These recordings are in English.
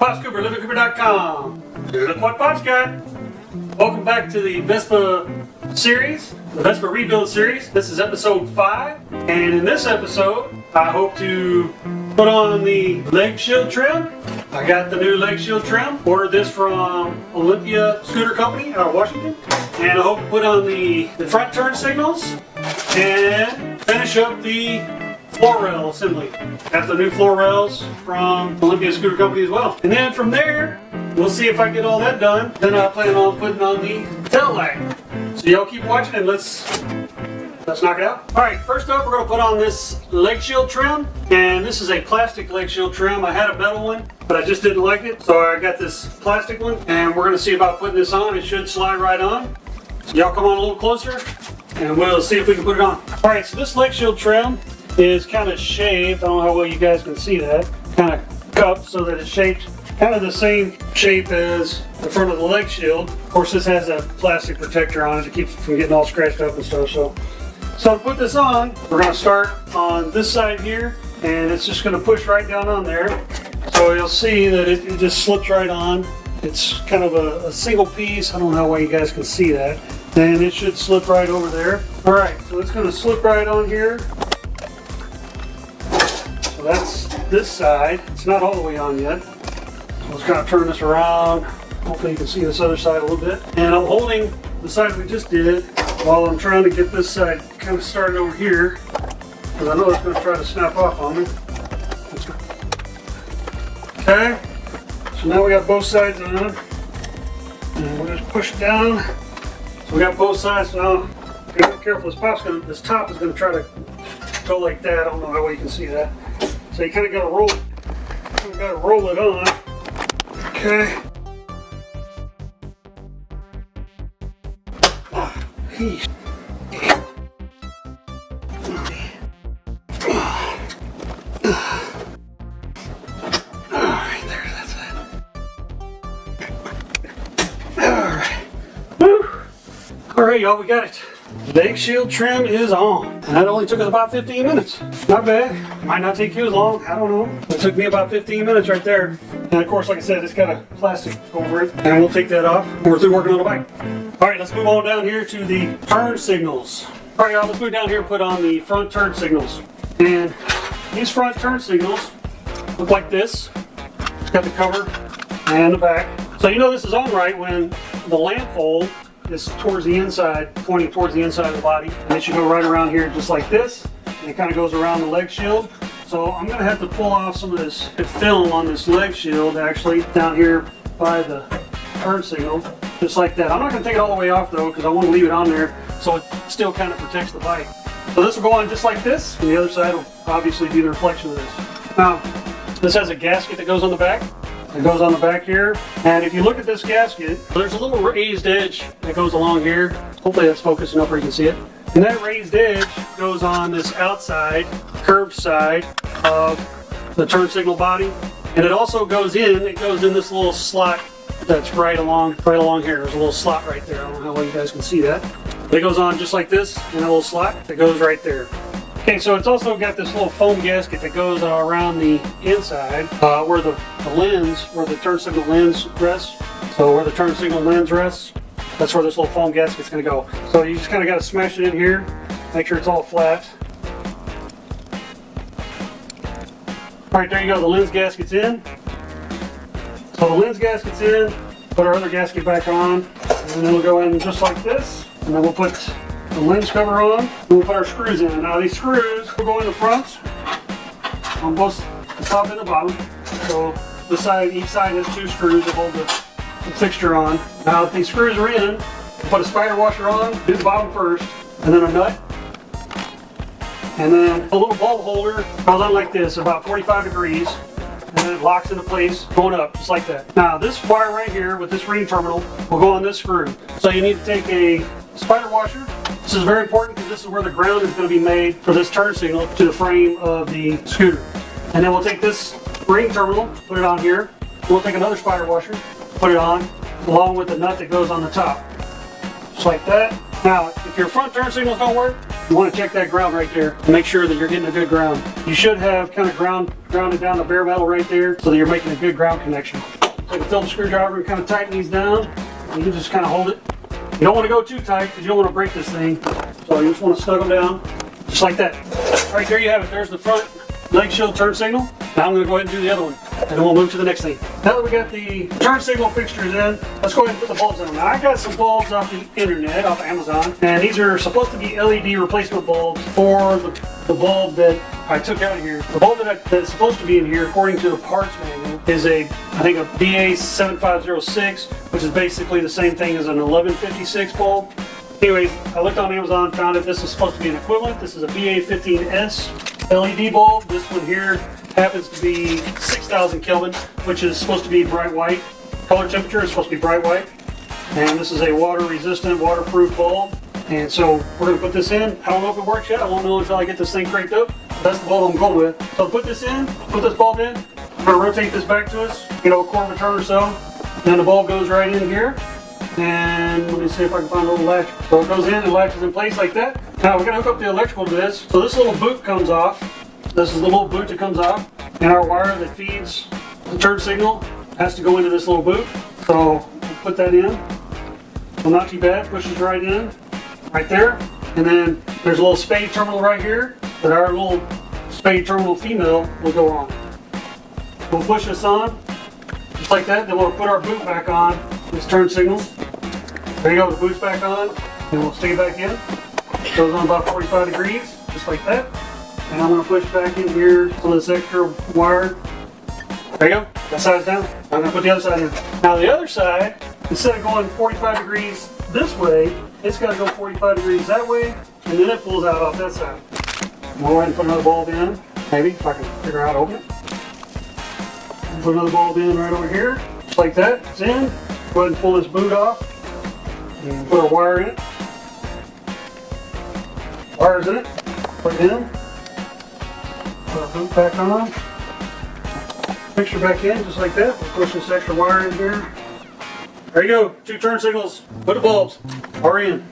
PopsCooper, LivingCooper.com. Look what Pop's got. Welcome back to the Vespa series, the Vespa Rebuild series. This is episode 5, and in this episode, I hope to put on the leg shield trim. I got the new leg shield trim. Ordered this from Olympia Scooter Company out of Washington, and I hope to put on the front turn signals and finish up the floor rail assembly. Got the new floor rails from Olympia Scooter Company as well. And then from there, we'll see if I get all that done. Then I plan on putting on the tail light. So y'all keep watching and let's knock it out. All right, first up, we're gonna put on this leg shield trim. And this is a plastic leg shield trim. I had a metal one, but I just didn't like it. So I got this plastic one, and we're gonna see about putting this on. It should slide right on. So y'all come on a little closer and we'll see if we can put it on. All right, so this leg shield trim is kind of shaved. I don't know how well you guys can see that. Kind of cupped so that it's shaped kind of the same shape as the front of the leg shield. Of course, this has a plastic protector on it to keep it from getting all scratched up and stuff. So to put this on, we're going to start on this side here, and it's just going to push right down on there. So you'll see that it just slips right on. It's kind of a single piece. I don't know how well you guys can see that. And it should slip right over there. All right, so it's going to slip right on here. So that's this side. It's not all the way on yet. So let's kind of turn this around. Hopefully you can see this other side a little bit. And I'm holding the side we just did while I'm trying to get this side kind of started over here, because I know it's going to try to snap off on me. Okay, so now we got both sides on. And we'll just push it down. So we got both sides. So now, be careful. This top is going to try to go like that. I don't know how well you can see that. So you kind of got to roll it. You got to roll it on. Okay. Alright, there, that's it. Alright. Woo! Alright, y'all, we got it. Leg shield trim is on. And that only took us about 15 minutes. Not bad. Might not take you as long. I don't know. It took me about 15 minutes right there. And of course, like I said, it's got a plastic over it. And we'll take that off when we're through working on the bike. Alright, let's move on down here to the turn signals. Alright, y'all, let's move down here and put on the front turn signals. And these front turn signals look like this. It's got the cover and the back. So you know this is on right when the lamp hole is towards the inside, pointing towards the inside of the body. And it should go right around here just like this. And it kind of goes around the leg shield. So I'm going to have to pull off some of this film on this leg shield actually down here by the turn signal. Just like that. I'm not going to take it all the way off though, because I want to leave it on there so it still kind of protects the bike. So this will go on just like this, and the other side will obviously be the reflection of this. Now, this has a gasket that goes on the back. It goes on the back here, and if you look at this gasket, there's a little raised edge that goes along here. Hopefully that's focusing up where you can see it. And that raised edge goes on this outside, curved side of the turn signal body. And it also goes in this little slot that's right along here. There's a little slot right there. I don't know how well you guys can see that. But it goes on just like this in a little slot that goes right there. Okay, so it's also got this little foam gasket that goes around the inside where the lens, where the turn signal lens rests. So where the turn signal lens rests, that's where this little foam gasket's going to go. So you just kind of got to smash it in here, make sure it's all flat. All right, there you go. The lens gasket's in. So the lens gasket's in, put our other gasket back on, and then we'll go in just like this, and then we'll put the lens cover on, and we'll put our screws in. Now these screws will go in the front, on both the top and the bottom. So each side has 2 screws to hold the fixture on. Now if these screws are in, we'll put a spider washer on, do the bottom first, and then a nut. And then a little bulb holder goes on like this, about 45 degrees. And then it locks into place, going up, just like that. Now this wire right here with this ring terminal will go on this screw. So you need to take a spider washer. This is very important because this is where the ground is going to be made for this turn signal to the frame of the scooter. And then we'll take this ring terminal, put it on here. We'll take another spider washer, put it on, along with the nut that goes on the top. Just like that. Now, if your front turn signals don't work, You want to check that ground right there and make sure that you're getting a good ground. You should have kind of grounded down the bare metal right there so that you're making a good ground connection. Take a Phillips screwdriver and kind of tighten these down. You can just kind of hold it. You don't want to go too tight because you don't want to break this thing. So you just want to snug them down, just like that. Right there you have it. There's the front leg shield turn signal. Now I'm going to go ahead and do the other one. And then we'll move to the next thing. Now that we got the turn signal fixtures in, let's go ahead and put the bulbs in. Now I got some bulbs off the internet, off Amazon, and these are supposed to be LED replacement bulbs for the bulb that I took out of here. The bulb that's supposed to be in here, according to the parts manual, is I think a BA7506, which is basically the same thing as an 1156 bulb. Anyways, I looked on Amazon, found that this is supposed to be an equivalent. This is a BA15S LED bulb. This one here happens to be 6,000 Kelvin, which is supposed to be bright white. Color temperature is supposed to be bright white. And this is a water resistant, waterproof bulb. And so we're going to put this in. I don't know if it works yet. I won't know until I get this thing cranked up. That's the bulb I'm going with. So put this in, put this bulb in. We're going to rotate this back to us, a quarter of a turn or so. Then the bulb goes right in here. And let me see if I can find a little latch. So it goes in and latches in place like that. Now we're going to hook up the electrical to this. So this little boot comes off. This is the little boot that comes off. And our wire that feeds the turn signal has to go into this little boot. So we'll put that in. So not too bad. Pushes right in. Right there. And then there's a little spade terminal right here that our little spade terminal female will go on. We'll push this on. Just like that. Then we'll put our boot back on. This turn signal. There you go, the boot's back on. And we'll stick it back in. Goes on about 45 degrees, just like that. And I'm going to push back in here some of this extra wire. There you go, that side's down. I'm going to put the other side in. Now the other side, instead of going 45 degrees this way, it's got to go 45 degrees that way, and then it pulls out off that side. We'll go ahead and put another bulb in, maybe, if I can figure out how to open it. Put another bulb in right over here, just like that, it's in. Go ahead and pull this boot off and put our wire in it. Wire's in it. Put it in. Put our boot back on. Fixture back in just like that. We'll push this extra wire in here. There you go. 2 turn signals. Put the bulbs. Are in.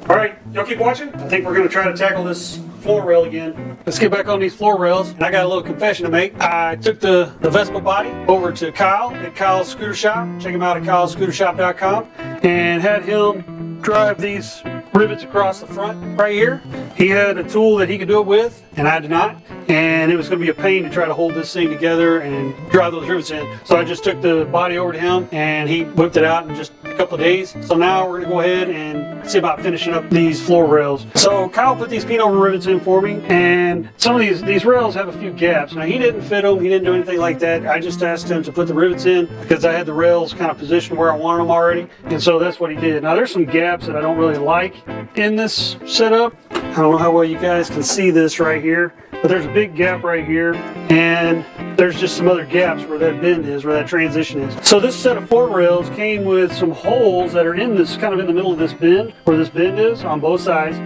Alright, y'all keep watching. I think we're going to try to tackle this floor rail again. Let's get back on these floor rails. And I got a little confession to make. I took the Vespa body over to Kyle at Kyle's Scooter Shop. Check him out at kylescootershop.com. And had him drive these rivets across the front right here. He had a tool that he could do it with, and I did not. And it was going to be a pain to try to hold this thing together and drive those rivets in. So I just took the body over to him, and he whipped it out in just a couple of days. So now we're going to go ahead and see about finishing up these floor rails. So Kyle put these pin-over rivets in for me, and some of these rails have a few gaps. Now he didn't fit them, he didn't do anything like that. I just asked him to put the rivets in because I had the rails kind of positioned where I wanted them already, and so that's what he did. Now there's some gaps that I don't really like in this setup. I don't know how well you guys can see this right here, but there's a big gap right here, and there's just some other gaps where that bend is, where that transition is. So this set of floor rails came with some holes that are in this, kind of in the middle of this bend, where this bend is on both sides.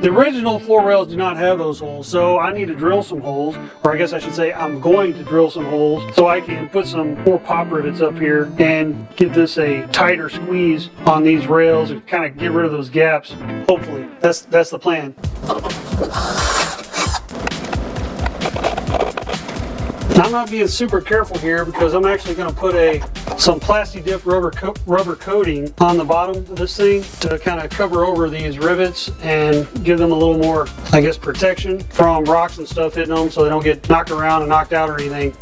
The original floor rails do not have those holes, so I need to drill some holes, or I guess I should say I'm going to drill some holes so I can put some more pop rivets up here and give this a tighter squeeze on these rails and kind of get rid of those gaps. Hopefully, that's the plan. Now, I'm not being super careful here because I'm actually going to put some plasti dip rubber coating on the bottom of this thing to kind of cover over these rivets and give them a little more, I guess, protection from rocks and stuff hitting them so they don't get knocked around and knocked out or anything.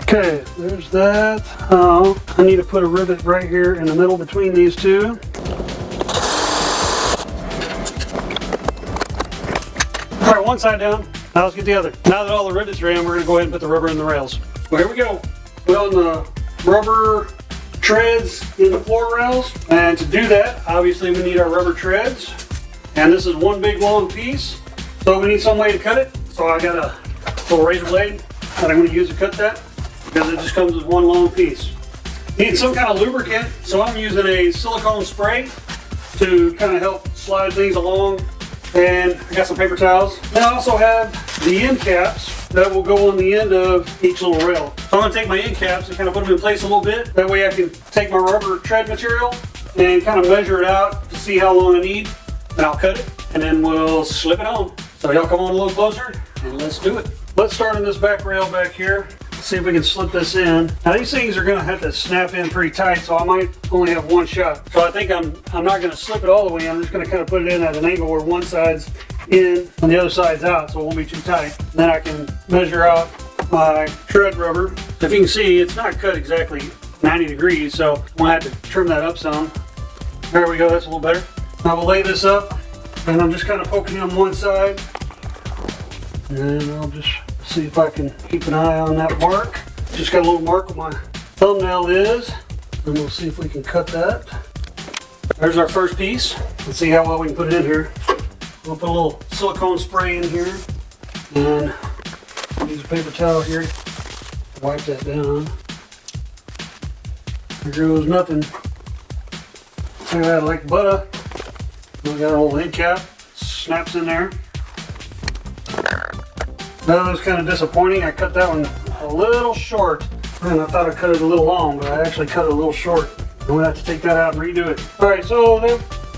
Okay, there's that. I need to put a rivet right here in the middle between these two. Alright, one side down. Now let's get the other. Now that all the rivets are in, we're going to go ahead and put the rubber in the rails. Well, here we go. Put on the rubber treads in the floor rails. And to do that, obviously we need our rubber treads. And this is one big long piece. So we need some way to cut it. So I got a little razor blade that I'm going to use to cut that, because it just comes with one long piece. Need some kind of lubricant, so I'm using a silicone spray to kind of help slide things along. And I got some paper towels. And I also have the end caps that will go on the end of each little rail. So I'm going to take my end caps and kind of put them in place a little bit. That way I can take my rubber tread material and kind of measure it out to see how long I need. Then I'll cut it and then we'll slip it on. So y'all come on a little closer and let's do it. Let's start on this back rail back here. See if we can slip this in. Now these things are going to have to snap in pretty tight, so I might only have one shot. So I think I'm not going to slip it all the way in. I'm just going to kind of put it in at an angle where one side's in and the other side's out, so it won't be too tight. Then I can measure out my tread rubber. If you can see, it's not cut exactly 90 degrees, so I'm going to have to trim that up some. There we go, that's a little better. Now we'll lay this up, and I'm just kind of poking on one side. And then I'll just see if I can keep an eye on that mark. Just got a little mark where my thumbnail is, and we'll see if we can cut that. There's our first piece. Let's see how well we can put it in here. We'll put a little silicone spray in here, and use a paper towel here to wipe that down. There goes nothing. Look at that, like butter. We got our little head cap, snaps in there. That was kind of disappointing. I cut that one a little short, and I thought I cut it a little long, but I actually cut it a little short. I'm gonna have to take that out and redo it. All right, so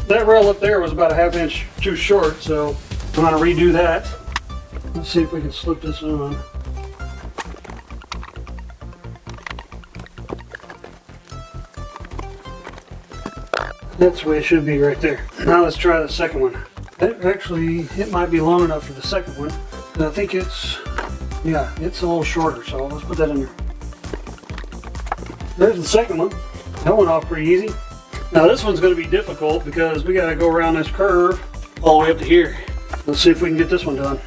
that rail up there was about a ½ inch too short, so I'm gonna redo that. Let's see if we can slip this on. That's the way it should be right there. Now let's try the second one. It might be long enough for the second one. I think it's a little shorter, so let's put that in there. There's the second one. That went off pretty easy. Now this one's going to be difficult because we got to go around this curve all the way up to here. Let's see if we can get this one done.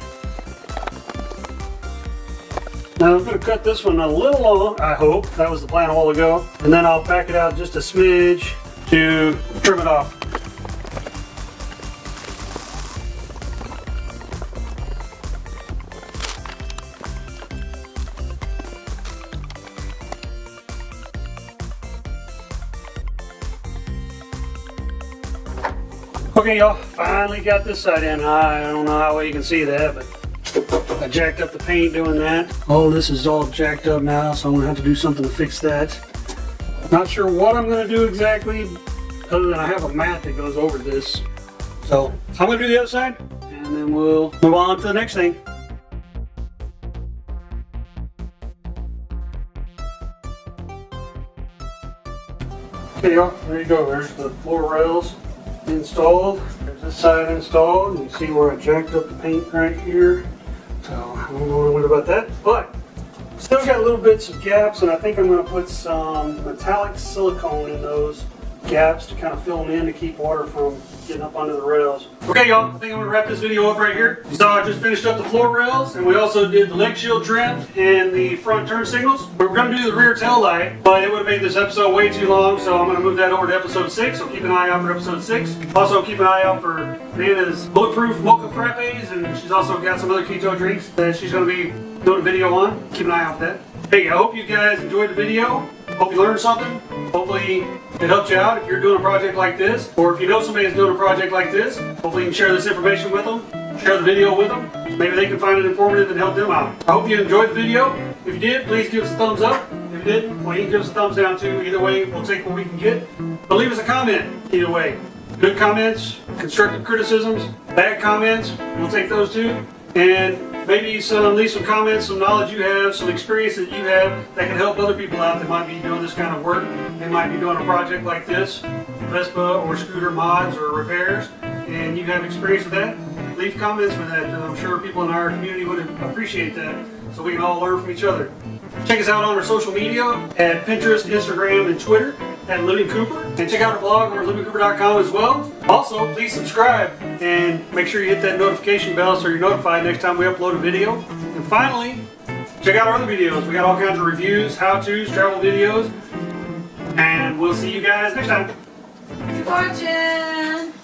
Now I'm going to cut this one a little long, I hope. That was the plan a while ago. And then I'll back it out just a smidge to trim it off. Okay, y'all, finally got this side in. I don't know how well you can see that, but I jacked up the paint doing that. Oh, this is all jacked up now, so I'm gonna have to do something to fix that. Not sure what I'm gonna do exactly, other than I have a mat that goes over this. So I'm gonna do the other side, and then we'll move on to the next thing. Okay, y'all, there you go. There's the floor rails installed. There's this side installed. You can see where I jacked up the paint right here. So I don't know what about that, but still got little bits of gaps, and I think I'm going to put some metallic silicone in those gaps to kind of fill them in to keep water from getting up onto the rails. Okay, y'all, I think I'm going to wrap this video up right here. You saw I just finished up the floor rails, and we also did the leg shield trim and the front turn signals. We were going to do the rear tail light, but it would have made this episode way too long, so I'm going to move that over to episode 6, so keep an eye out for episode 6. Also, keep an eye out for Nana's Bulletproof Mocha Frappes, and she's also got some other keto drinks that she's going to be doing a video on. Keep an eye out for that. Hey, I hope you guys enjoyed the video. Hope you learned something. Hopefully it helped you out if you're doing a project like this, or if you know somebody that's doing a project like this. Hopefully you can share this information with them, share the video with them. Maybe they can find it informative and help them out. I hope you enjoyed the video. If you did, please give us a thumbs up. If you didn't, well, you can give us a thumbs down too. Either way, we'll take what we can get. But leave us a comment either way. Good comments, constructive criticisms, bad comments, we'll take those too. And maybe leave some comments, some knowledge you have, some experience that you have that can help other people out that might be doing this kind of work. They might be doing a project like this, Vespa or scooter mods or repairs, and you have experience with that. Leave comments for that. I'm sure people in our community would appreciate that, so we can all learn from each other. Check us out on our social media at Pinterest, Instagram, and Twitter at LivingCooper. And check out our blog over at LivingCooper.com as well. Also, please subscribe and make sure you hit that notification bell so you're notified next time we upload a video. And finally, check out our other videos. We got all kinds of reviews, how-tos, travel videos. And we'll see you guys next time. Thanks for watching.